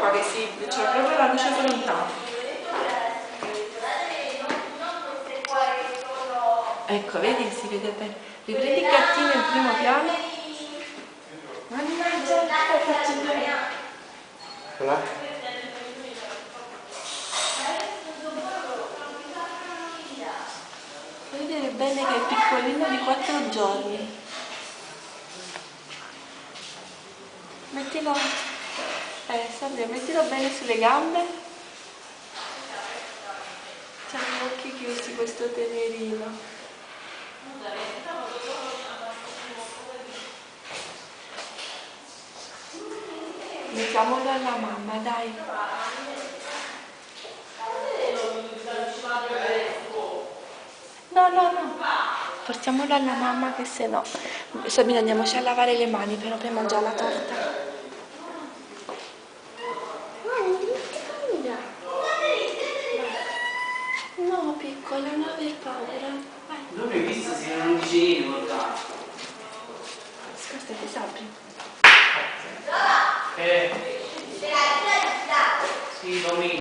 qua che si c'è proprio la luce frontale. Ecco, vedi, si vede bene. Riprendi il gattino in primo piano. Mannaggia, faccio bene. Vedete bene che è piccolino di 4 giorni. Mettilo, Sabria, mettilo bene sulle gambe. C'ha gli occhi chiusi questo tenerino. Mettiamolo alla mamma, dai. No. Portiamolo alla mamma che se no. Sabina, andiamoci a lavare le mani però per mangiare la torta. No, piccola, non aver paura. Vai. Non hai visto se non dicevi, guarda. Scostati, Sabri. Sì, fammi.